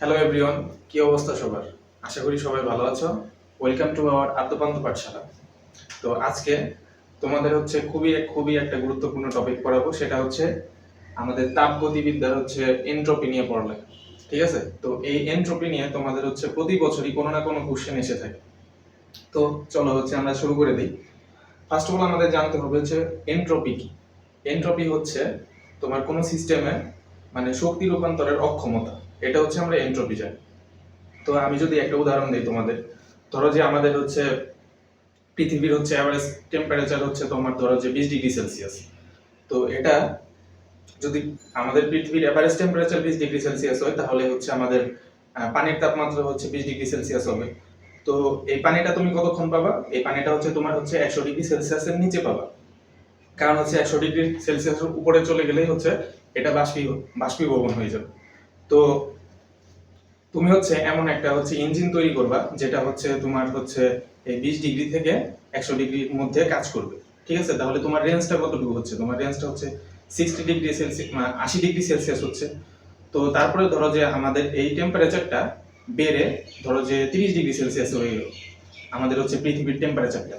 Hello everyone, কি অবস্থা সবার? আশা করি সবাই ভালো আছো। ওয়েলকাম টু আওয়ার আদ্যপান্ত পাঠশালা। তো আজকে তোমাদের হচ্ছে খুবই একটা গুরুত্বপূর্ণ টপিক পড়াবো, সেটা হচ্ছে আমাদের তাপগতিবিদ্যার হচ্ছে এনট্রপি নিয়ে পড়ালেখা। ঠিক আছে? তো এই এনট্রপি নিয়ে তোমাদের হচ্ছে প্রতি বছরই কোনো না কোনো কোশ্চেন এসে থাকে। তো চলো হচ্ছে আমরা শুরু করে দিই। ফার্স্ট অফ অল আমাদের জানতে হবে হচ্ছে এনট্রপি কি। এনট্রপি হচ্ছে তোমার কোনো সিস্টেমে মানে শক্তি রূপান্তরের অক্ষমতা, এটা হচ্ছে আমরা এনট্রপি জানি। তো আমি যদি একটা উদাহরণ দিই তোমাদের, ধরো যে আমাদের হচ্ছে পৃথিবীর হচ্ছে অ্যাভারেজ টেম্পারেচার হচ্ছে তোমার ধরো যে 20 ডিগ্রি সেলসিয়াস। তো এটা যদি আমাদের পৃথিবীর অ্যাভারেজ টেম্পারেচার 20 ডিগ্রি সেলসিয়াস হয়, তাহলে হচ্ছে আমাদের পানির তাপমাত্রা হচ্ছে 20 ডিগ্রি সেলসিয়াস হবে। তো এই পানিটা তুমি কতক্ষণ পাবা? এই পানিটা হচ্ছে তোমার হচ্ছে 100 ডিগ্রি সেলসিয়াসের নিচে পাবা। কারণ হচ্ছে 100 ডিগ্রি সেলসিয়াসের উপরে চলে গেলেই হচ্ছে এটা বাষ্পীভবন হয়ে যাবে। তো তুমি হচ্ছে এমন একটা হচ্ছে ইঞ্জিন তৈরি করবা, যেটা হচ্ছে তোমার হচ্ছে এই 20 ডিগ্রি থেকে 100 ডিগ্রির মধ্যে কাজ করবে। ঠিক আছে? তাহলে তোমার রেঞ্জটা কতটুকু হচ্ছে? তোমার রেঞ্জটা হচ্ছে 60 ডিগ্রি সেলসিয়াস, 80 ডিগ্রি সেলসিয়াস হচ্ছে। তো তারপরে ধরো যে আমাদের এই টেম্পারেচারটা বেড়ে ধরো যে 30 ডিগ্রি সেলসিয়াস হয়ে গেল আমাদের হচ্ছে পৃথিবীর টেম্পারেচারটা।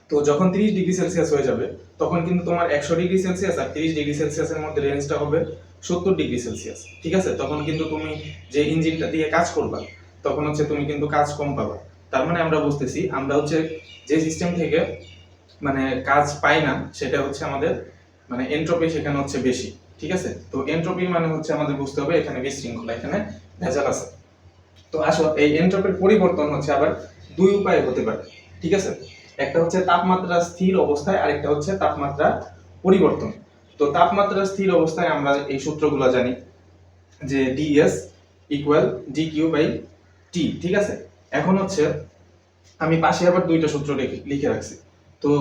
তো যখন 30 ডিগ্রি সেলসিয়াস হয়ে যাবে, তখন কিন্তু তোমার 100 ডিগ্রি সেলসিয়াস আর 30 ডিগ্রি সেলসিয়াসের মধ্যে রেঞ্জটা হবে 70 ডিগ্রি সেলসিয়াস। ঠিক আছে? তখন কিন্তু তুমি যে ইঞ্জিনটা দিয়ে কাজ করবা, তখন হচ্ছে তুমি কিন্তু কাজ কম পাবা। তার মানে আমরা বুঝতেছি আমরা হচ্ছে যে সিস্টেম থেকে মানে কাজ পাই না, সেটা হচ্ছে আমাদের মানে এনট্রপি সেখানে হচ্ছে বেশি। ঠিক আছে? তো এনট্রপি মানে হচ্ছে আমাদের বুঝতে হবে এখানে বিশৃঙ্খলা, এখানে ভেজাল আছে। তো আসো এই এনট্রপির পরিবর্তন হচ্ছে আবার দুই উপায়ে হতে পারে। ঠিক আছে? একটা হচ্ছে তাপমাত্রা স্থির অবস্থায়, আরেকটা হচ্ছে তাপমাত্রা পরিবর্তন। তো তাপমাত্রা স্থির অবস্থায় আমরা এই সূত্রগুলো জানি যে DS equal DQ by T. ঠিক আছে? এখন হচ্ছে আমি পাশে আবার দুইটা সূত্র লিখে রাখছি। তো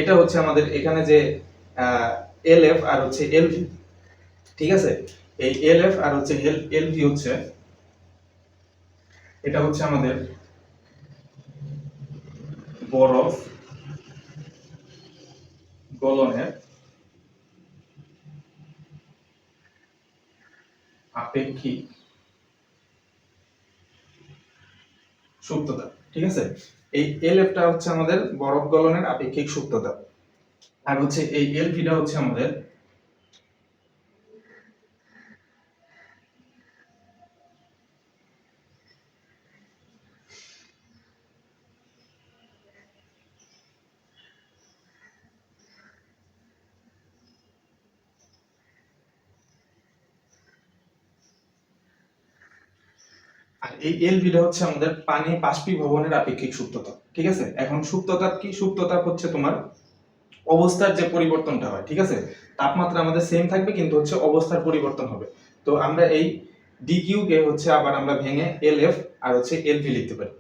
এটা হচ্ছে আমাদের এখানে যে এলএফ আর হচ্ছে এলভি। ঠিক আছে? এই এলএফ আর হচ্ছে এলভি হচ্ছে, এটা হচ্ছে আমাদের বরফ গলনের আপেক্ষিক সুপ্ততা। ঠিক আছে? এই এলএফটা হচ্ছে আমাদের বরফ গলনের আপেক্ষিক সুপ্ততা, আর হচ্ছে এই এলভিটা হচ্ছে আমাদের আর এই এলভিটা হচ্ছে আমাদের পানি বাষ্পীভবনের আপেক্ষিক সুপ্ততা। ঠিক আছে? এখন সুপ্ততা কি? সুপ্ততা হচ্ছে তোমার অবস্থার যে পরিবর্তনটা হয়। ঠিক আছে? তাপমাত্রা আমাদের সেম থাকবে, কিন্তু হচ্ছে অবস্থার পরিবর্তন হবে। তো আমরা এই ডিকিউ কে হচ্ছে আবার আমরা ভেঙে এলএফ আর হচ্ছে এলভি লিখতে পারি।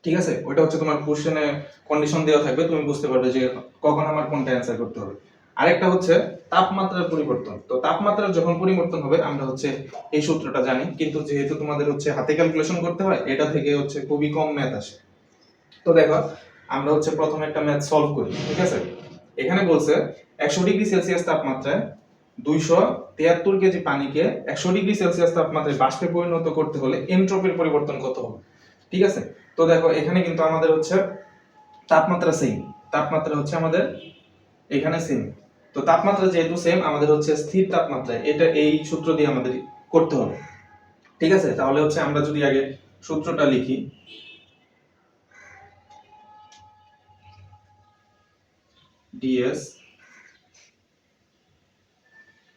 ঠিক আছে? ওইটা হচ্ছে তোমার কোশ্চেনে কন্ডিশন দেওয়া থাকবে, তুমি বুঝতে পারবে যে কখন আমার কোনটা অ্যান্সার করতে হবে। আরেকটা হচ্ছে তাপমাত্রার পরিবর্তন। তো তাপমাত্রার যখন পরিবর্তন হবে আমরা হচ্ছে এই সূত্রটা জানি, কিন্তু যেহেতু তোমাদের হচ্ছে হাতে ক্যালকুলেশন করতে হয়, এটা থেকে হচ্ছে খুবই কম ম্যাথ আসে। তো দেখো আমরা হচ্ছে প্রথমে একটা ম্যাথ সলভ করি। ঠিক আছে? এখানে বলছে 100 ডিগ্রি সেলসিয়াস তাপমাত্রায় 273 কেজি পানিকে 100 ডিগ্রি সেলসিয়াস তাপমাত্রায় বাষ্পে পরিণত করতে হলে এনট্রপির পরিবর্তন কত হবে। ঠিক আছে? তো দেখো এখানে কিন্তু আমাদের হচ্ছে তাপমাত্রা সেম, তাপমাত্রা হচ্ছে আমাদের এখানে সেম। তো তাপমাত্রা যেহেতু সেম, আমাদের হচ্ছে স্থির তাপমাত্রায় এটা এই সূত্র দিয়ে আমাদের করতে হবে। ঠিক আছে? তাহলে হচ্ছে আমরা যদি আগে সূত্রটা লিখি, ডিএস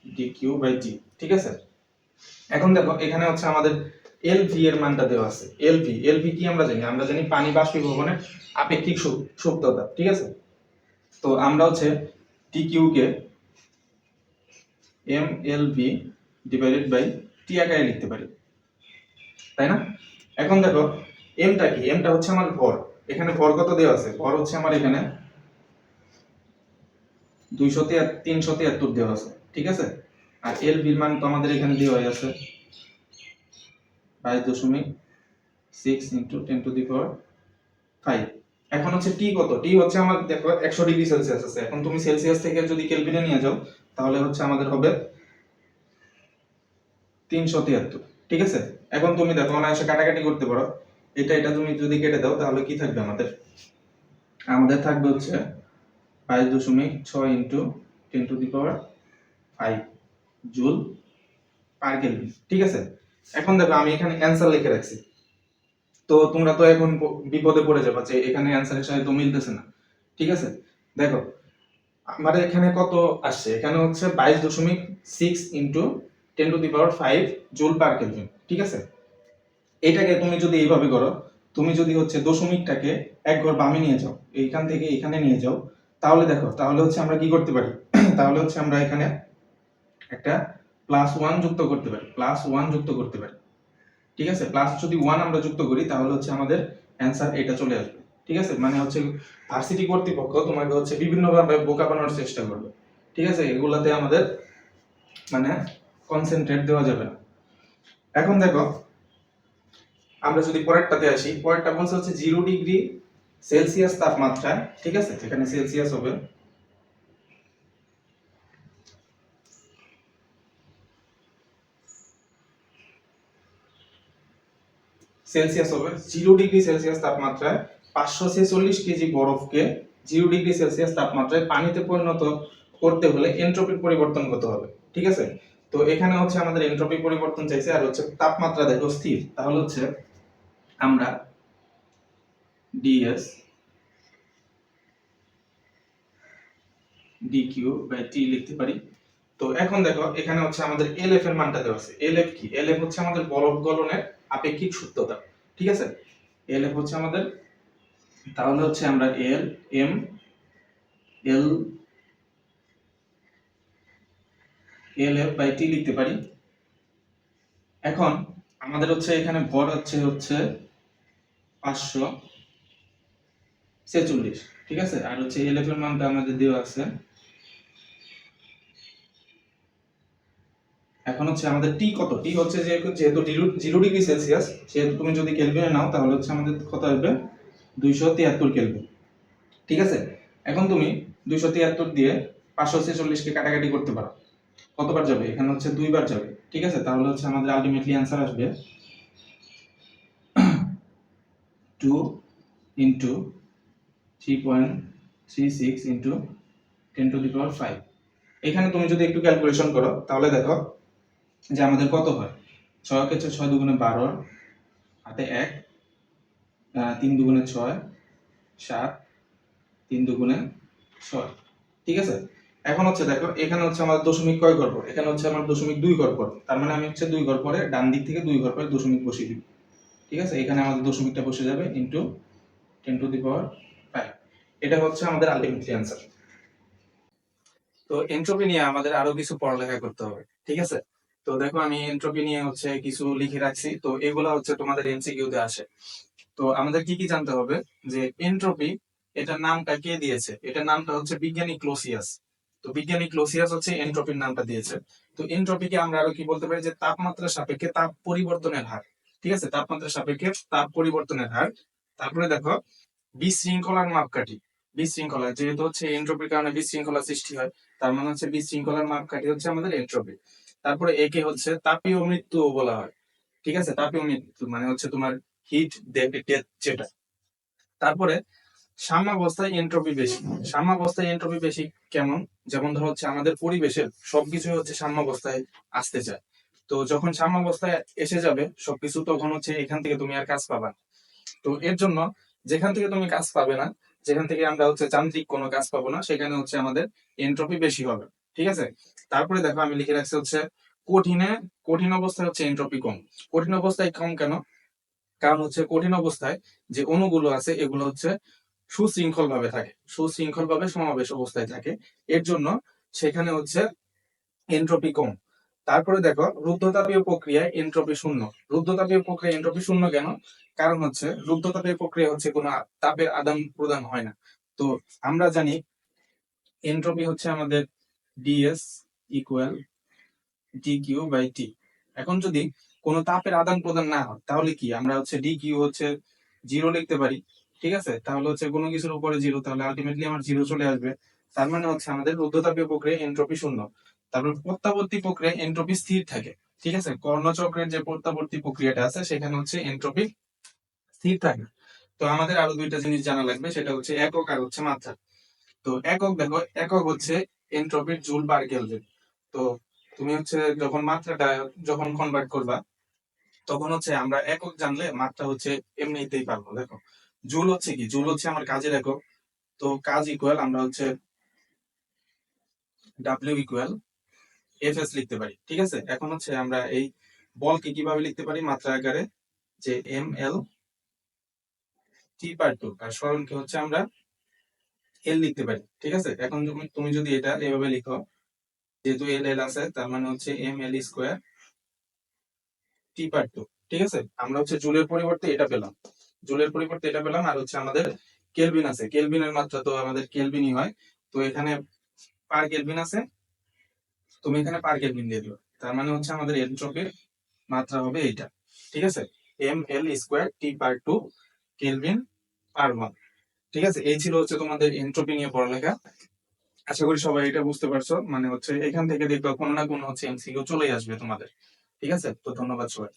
ডিকিউ বাই টি। ঠিক আছে? এখন দেখো এখানে হচ্ছে আমাদের এলভি এর মানটা দেওয়া আছে। এলভি কি আমরা জানি? আমরা জানি পানি বাষ্পীভবনের আপেক্ষিক সুপ্ততা। ঠিক আছে? তো আমরা হচ্ছে ডিকিউ কে M L V divided by T আকারে লিখতে পারি, তাই না? এখন দেখো এমটা কি? এমটা হচ্ছে আমার ভর। এখানে ভর কত দেওয়া আছে? ভর হচ্ছে আমার এখানে 373 দেওয়া আছে। ঠিক আছে? আর এল ভির মান তো আমাদের এখানে দেওয়া আছে 22.6 × 10⁵। এখন হচ্ছে টি কত? টি হচ্ছে আমার দেখো 100 ডিগ্রি সেলসিয়াস আছে। এখন তুমি সেলসিয়াস থেকে যদি কেলভিনে নিয়ে যাও, তাহলে হচ্ছে আমাদের হবে 373। ঠিক আছে, এখন তুমি দেখো অনায়াসে কাটাকাটি করতে পারো। এটা তুমি যদি কেটে দাও তাহলে কি থাকবে আমাদের? আমাদের থাকবে হচ্ছে 22.6 ইন্টু 10⁵ জুল পার কেলভিন। ঠিক আছে, এখন দেখো আমি এখানে অ্যান্সার লিখে রাখছি। তো তোমরা তো এখন বিপদে পড়ে যাবে যে এখানে অ্যান্সারের সাথে তো মিলতেছে না। ঠিক আছে, দেখো আমাদের এখানে কত আসছে, এখানে হচ্ছে 22.6 ইন্টু 10⁵ জুল পার কেলভিন। ঠিক আছে, এটাকে তুমি যদি এইভাবে করো, তুমি যদি হচ্ছে দশমিকটাকে এক ঘর বামে নিয়ে যাও, এইখান থেকে এখানে নিয়ে যাও, তাহলে দেখো তাহলে হচ্ছে আমরা কি করতে পারি তাহলে হচ্ছে আমরা এখানে একটা +1 যুক্ত করতে পারি, +1 যুক্ত করতে পারি। ঠিক আছে, প্লাস যদি 1 আমরা যুক্ত করি তাহলে হচ্ছে আমাদের অ্যান্সার এটা চলে আসবে। ঠিক আছে, মানে হচ্ছে ভার্সিটি কর্তৃপক্ষ তোমাকে হচ্ছে বিভিন্নভাবে বোকা বানানোর চেষ্টা করবে। ঠিক আছে, এগুলাতে আমাদের মানে কনসেন্ট্রেট দেওয়া যাবে না। এখন দেখো আমরা যদি পরেরটাতে আসি, পরেরটা বলছে হচ্ছে 0°C তাপমাত্রায়। ঠিক আছে, এখানে সেলসিয়াস হবে, সেলসিয়াস হবে 0°C তাপমাত্রায় 546 কেজি বরফকে 0°C তাপমাত্রায় পানিতে পরিণত করতে হলে এনট্রপির পরিবর্তন করতে হবে। ঠিক আছে, তো এখানে হচ্ছে আমাদের এনট্রপি পরিবর্তন চাইছে, আর হচ্ছে তাপমাত্রা দেখো স্থির, তাহলে হচ্ছে আমরা ds dq বাই t লিখতে পারি। তো এখন দেখো এখানে হচ্ছে আমাদের LF এর মানটা দেওয়া আছে। LF কি? LF হচ্ছে আমাদের বরফ গলনের আপেক্ষিক সূত্রতা। ঠিক আছে, LF হচ্ছে আমাদের, তাহলে হচ্ছে আমরা LF বাই টি লিখতে পারি। এখন আমাদের হচ্ছে এখানে ভর হচ্ছে 546। ঠিক আছে, আর হচ্ছে LF এর মানটা আমাদের দেওয়া আছে। এখন হচ্ছে আমাদের টি কত? টি হচ্ছে যেহেতু 0°C, সেহেতু তুমি যদি কেলভিনে নাও তাহলে হচ্ছে আমাদের কত আসবে? 273 কেলভিন। ঠিক আছে, এখন তুমি 273 দিয়ে 546 কে কাটাকাটি করতে পারো, কতবার যাবে? এখানে হচ্ছে 2 বার যাবে। ঠিক আছে, তাহলে হচ্ছে আমাদের আলটিমেটলি অ্যান্সার আসবে 2 ইন্টু 3.36 ইন্টু 10⁵। এখানে তুমি যদি একটু ক্যালকুলেশন করো তাহলে দেখো যে আমাদের কত হয়। 6 কে 6 দুগুণে 12, হাতে 1, 3 দুগুণে 6, 7, 3 দুগুণে 6। ঠিক আছে, এখন হচ্ছে দেখো এখানে হচ্ছে আমার দশমিক কয় ঘর পর, এখানে হচ্ছে আমার দশমিক 2 ঘর পর, তার মানে আমি হচ্ছে 2 ঘর পরে ডান দিক থেকে 2 ঘর পরে দশমিক বসিয়ে দিব। ঠিক আছে, এখানে আমাদের দশমিকটা বসে যাবে ইনটু 10⁵। এটা হচ্ছে আমাদের আলটিমেটলি অ্যান্সার। তো এনট্রপি নিয়ে আমাদের আরো কিছু পড়ালেখা করতে হবে। ঠিক আছে, তো দেখো আমি এনট্রপি নিয়ে হচ্ছে কিছু লিখে রাখছি, তো এগুলা হচ্ছে তোমাদের এমসিকিউ তে আসে। তো আমাদের কি কি জানতে হবে, যে এনট্রপি এটার নামটা কে দিয়েছে? এটার নামটা হচ্ছে বিজ্ঞানী ক্লোসিয়াস। তো বিজ্ঞানী ক্লোসিয়াস হচ্ছে এনট্রপির নামটা দিয়েছে। তো এনট্রপিকে আমরা আরো কি বলতে পারি, যে তাপমাত্রা সাপেক্ষে তাপ পরিবর্তনের হার। ঠিক আছে, তাপমাত্রা সাপেক্ষে তাপ পরিবর্তনের হার। তারপরে দেখো বিশৃঙ্খলার মাপকাঠি। বিশৃঙ্খলা, যেহেতু হচ্ছে এনট্রপির কারণে বিশৃঙ্খলা সৃষ্টি হয়, তার মানে হচ্ছে বিশৃঙ্খলার মাপকাঠি হচ্ছে আমাদের এনট্রপি। তারপরে একে হচ্ছে তাপীয় মৃত্যু বলা হয়। ঠিক আছে, তাপীয় মৃত্যু মানে হচ্ছে তোমার হিট ডেথ যেটা। তারপরে সাম্যাবস্থায় এনট্রপি বেশি। সাম্যাবস্থায় এনট্রপি বেশি কেমন? যেমন ধরো হচ্ছে আমাদের পরিবেশের সবকিছু হচ্ছে সাম্যাবস্থায় আসতে চায়। তো যখন সাম্যাবস্থায় এসে যাবে সবকিছু, তখন হচ্ছে এখান থেকে তুমি আর কাজ পাবা না। তো এর জন্য যেখান থেকে তুমি কাজ পাবে না, যেখান থেকে আমরা হচ্ছে যান্ত্রিক কোনো কাজ পাবো না, সেখানে হচ্ছে আমাদের এনট্রপি বেশি হবে। ঠিক আছে, তারপরে দেখো আমি লিখে রাখছি হচ্ছে কঠিনে কঠিন অবস্থায় হচ্ছে এনট্রপি কম। কঠিন অবস্থায় কম কেন? কারণ হচ্ছে কঠিন অবস্থায় যে অণুগুলো আছে এগুলো হচ্ছে সুশৃঙ্খল ভাবে থাকে, সুশৃঙ্খল ভাবে সমাবেশ অবস্থায় থাকে, এর জন্য সেখানে হচ্ছে এনট্রপি কম। তারপরে দেখো রুদ্ধতাপীয় প্রক্রিয়ায় এনট্রপি শূন্য। রুদ্ধতাপীয় প্রক্রিয়া এনট্রপি শূন্য কেন? কারণ হচ্ছে রুদ্ধতাপীয় প্রক্রিয়া হচ্ছে কোনো তাপের আদান প্রদান হয় না। তো আমরা জানি এনট্রপি হচ্ছে আমাদের DS equal DQ by T. এখন যদি কোনো তাপের আদান প্রদান না হয় তাহলে কি আমরা হচ্ছে ডিকিউ হচ্ছে 0 লিখতে পারি। ঠিক আছে, তাহলে হচ্ছে কোনো কিছুর উপরে 0, তাহলে আলটিমেটলি আমার 0 চলে আসবে। তার মানে হচ্ছে আমাদের রুদ্ধতাপীয় প্রক্রিয়া এনট্রপি শূন্য। তারপর প্রত্যাবর্তী প্রক্রিয়া এনট্রপি স্থির থাকে। ঠিক আছে, কর্ণচক্রের যে প্রত্যাবর্তী প্রক্রিয়াটা আছে সেখানে হচ্ছে এন্ট্রপি স্থির থাকে। তো আমাদের আরো দুইটা জিনিস জানা লাগবে, সেটা হচ্ছে একক আর হচ্ছে মাত্রা। তো একক দেখো, একক হচ্ছে এন্ট্রপির জুল পার কেলভিন। তো তুমি হচ্ছে যখন মাত্রাটা যখন কনভার্ট করবা, তখন হচ্ছে আমরা একক জানলে মাত্রা হচ্ছে এমনিতেই পারবো। দেখো, জুল হচ্ছে কি, জুল হচ্ছে আমার কাজের একক। তো কাজ ইকুয়াল আমরা হচ্ছে ডাব্লিউ ইকুয়াল এফএস লিখতে পারি। ঠিক আছে, এখন হচ্ছে আমরা এই বলকে কিভাবে লিখতে পারি মাত্রা আকারে, যে এম এল টি পার টু, আর সরণকে হচ্ছে আমরা এল লিখতে পারি। ঠিক আছে, এখন তুমি তুমি যদি এটা এভাবে লিখো, যেহেতু এল এল আছে তার মানে হচ্ছে এম এল স্কোয়ার টি পার টু। ঠিক আছে, আমরা হচ্ছে জুলের পরিবর্তে এটা পেলাম, জুলের পরিবর্তে এটা পেলাম। আর হচ্ছে আমাদের কেলভিন আছে, কেলভিনের মাত্রা তো আমাদের কেলভিনই হয়। তো এখানে পার কেলভিন আছে, তুমি এখানে পার কেলভিন দিয়ে দিও। তার মানে হচ্ছে আমাদের এন্ট্রপির মাত্রা হবে এইটা। ঠিক আছে, এম এল স্কোয়ার টি পার টু কেলভিন পার ওয়ান। ঠিক আছে, এই ছিল হচ্ছে তোমাদের এন্ট্রপি নিয়ে পড়ালেখা। আশা করি সবাই এটা বুঝতে পারছো। মানে হচ্ছে এখান থেকে দেখবে কোনো না কোনো হচ্ছে এমসিকিউ চলেই আসবে তোমাদের। ঠিক আছে, তো ধন্যবাদ সবাই।